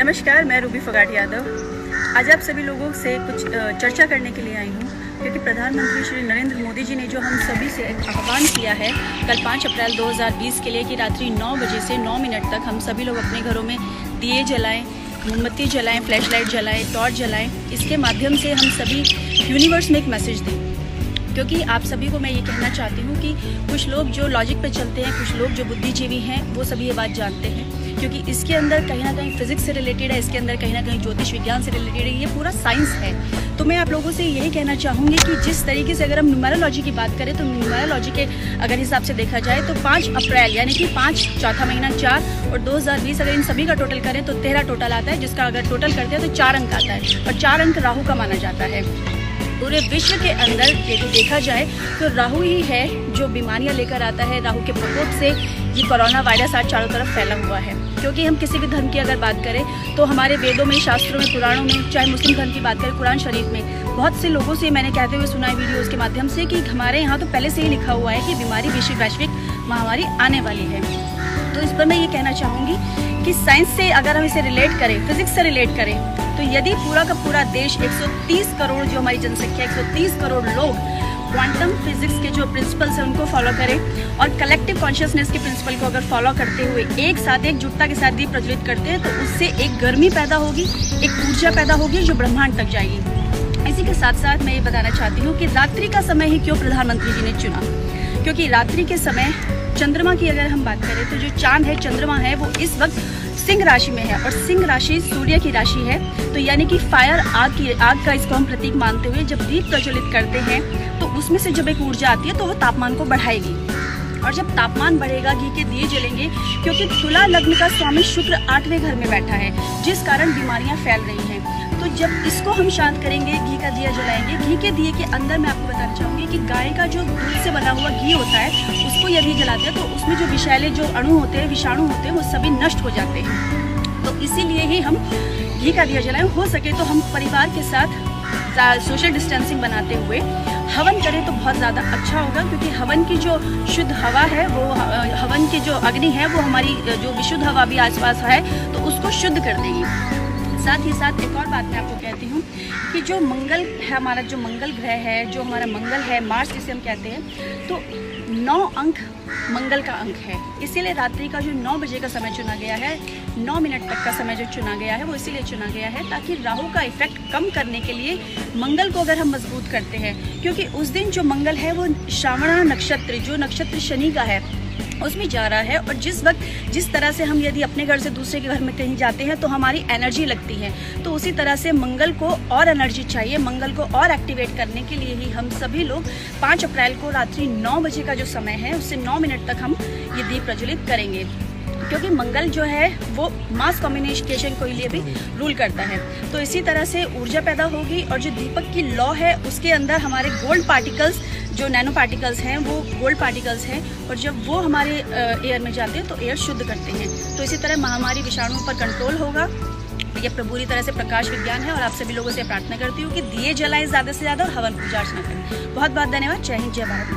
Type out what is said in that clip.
नमस्कार, मैं रूबी फोगाट यादव। आज आप सभी लोगों से कुछ चर्चा करने के लिए आई हूँ, क्योंकि प्रधानमंत्री श्री नरेंद्र मोदी जी ने जो हम सभी से एक आह्वान किया है कल 5 अप्रैल 2020 के लिए कि रात्रि 9 बजे से 9 मिनट तक हम सभी लोग अपने घरों में दिए जलाएं, मोमबत्ती जलाएं, फ्लैश लाइट जलाएं, टॉर्च जलाएं। इसके माध्यम से हम सभी यूनिवर्स में एक मैसेज दें, क्योंकि आप सभी को मैं ये कहना चाहती हूँ कि कुछ लोग जो लॉजिक पे चलते हैं, कुछ लोग जो बुद्धिजीवी हैं, वो सभी ये बात जानते हैं, क्योंकि इसके अंदर कहीं ना कहीं फिजिक्स से रिलेटेड है, इसके अंदर कहीं ना कहीं ज्योतिष विज्ञान से रिलेटेड है, ये पूरा साइंस है। तो मैं आप लोगों से यही कहना चाहूँगी कि जिस तरीके से अगर हम न्यूमेरोलॉजी की बात करें तो न्यूमेरोलॉजी के अगर हिसाब से देखा जाए तो 5 अप्रैल यानी कि 5 चौथा महीना 4 और 2020 अगर इन सभी का टोटल करें तो 13 टोटल आता है, जिसका अगर टोटल करते हैं तो 4 अंक आता है और 4 अंक राहु का माना जाता है। पूरे विश्व के अंदर यदि देखा जाए तो राहु ही है जो बीमारियां लेकर आता है। राहु के प्रकोप से ये कोरोना वायरस आज चारों तरफ फैला हुआ है। क्योंकि हम किसी भी धर्म की अगर बात करें तो हमारे वेदों में, शास्त्रों में, पुराणों में, चाहे मुस्लिम धर्म की बात करें, कुरान शरीफ में बहुत से लोगों से मैंने कहते हुए सुना है वीडियोज़ के माध्यम से कि हमारे यहाँ तो पहले से ही लिखा हुआ है कि बीमारी वैश्विक महामारी आने वाली है। तो इस पर मैं ये कहना चाहूँगी कि साइंस से अगर हम इसे रिलेट करें, फिजिक्स से रिलेट करें, तो यदि पूरा का पूरा देश 130 करोड़ जो हमारी जनसंख्या 130 करोड़ लोग क्वांटम फिजिक्स के जो प्रिंसिपल्स हैं उनको फॉलो करें और कलेक्टिव कॉन्शियसनेस के प्रिंसिपल को अगर फॉलो करते हुए एक साथ एकजुटता के साथ दीप प्रज्वलित करते हैं तो उससे एक गर्मी पैदा होगी, एक ऊर्जा पैदा होगी जो ब्रह्मांड तक जाएगी। इसी के साथ साथ मैं ये बताना चाहती हूँ कि रात्रि का समय ही क्यों प्रधानमंत्री जी ने चुना, क्योंकि रात्रि के समय चंद्रमा की अगर हम बात करें तो जो चांद है, चंद्रमा है, वो इस वक्त सिंह राशि में है और सिंह राशि सूर्य की राशि है। तो यानी कि फायर, आग का इसको हम प्रतीक मानते हुए जब दीप प्रज्वलित करते हैं तो उसमें से जब एक ऊर्जा आती है तो वो तापमान को बढ़ाएगी, और जब तापमान बढ़ेगा घी के दिए जलेंगे, क्योंकि तुला लग्न का स्वामी शुक्र 8वें घर में बैठा है, जिस कारण बीमारियां फैल रही हैं। तो जब इसको हम शांत करेंगे, घी का दिया जलाएंगे, घी के दिए के अंदर मैं आपको बताना चाहूँगी कि गाय का जो दूध से बना हुआ घी होता है उसको यदि जलाते हैं तो उसमें जो विषैले जो अणु होते हैं, विषाणु होते हैं, वो सभी नष्ट हो जाते हैं। तो इसीलिए ही हम घी का दिया जलाएं। हो सके तो हम परिवार के साथ सोशल डिस्टेंसिंग बनाते हुए हवन करें तो बहुत ज़्यादा अच्छा होगा, क्योंकि हवन की जो शुद्ध हवा है, वो हवन की जो अग्नि है वो हमारी जो विशुद्ध हवा भी आसपास है तो उसको शुद्ध कर देगी। साथ ही साथ एक और बात मैं आपको कहती हूँ कि जो मंगल है, हमारा जो मंगल ग्रह है, जो हमारा मंगल है, मार्स जिसे हम कहते हैं, तो 9 अंक मंगल का अंक है। इसीलिए रात्रि का जो 9 बजे का समय चुना गया है, 9 मिनट तक का समय जो चुना गया है, वो इसीलिए चुना गया है ताकि राहु का इफेक्ट कम करने के लिए मंगल को अगर हम मजबूत करते हैं, क्योंकि उस दिन जो मंगल है वो श्रावण नक्षत्र, जो नक्षत्र शनि का है, उसमें जा रहा है। और जिस वक्त जिस तरह से हम यदि अपने घर से दूसरे के घर में कहीं जाते हैं तो हमारी एनर्जी लगती है, तो उसी तरह से मंगल को और एनर्जी चाहिए। मंगल को और एक्टिवेट करने के लिए ही हम सभी लोग 5 अप्रैल को रात्रि 9 बजे का जो समय है उससे 9 मिनट तक हम ये दीप प्रज्वलित करेंगे, क्योंकि मंगल जो है वो मास कम्युनिकेशन को लिए भी रूल करता है। तो इसी तरह से ऊर्जा पैदा होगी और जो दीपक की लौ है उसके अंदर हमारे गोल्ड पार्टिकल्स, जो नैनो पार्टिकल्स हैं, वो गोल्ड पार्टिकल्स हैं, और जब वो हमारे एयर में जाते हैं तो एयर शुद्ध करते हैं। तो इसी तरह महामारी विषाणुओं पर कंट्रोल होगा। यह पूरी तरह से प्रकाश विज्ञान है और आप सभी लोगों से प्रार्थना करती हूँ कि दिए जलाएं ज़्यादा से ज़्यादा और हवन पूजा अर्चना करें। बहुत बहुत धन्यवाद। जय हिंद, जय भारत।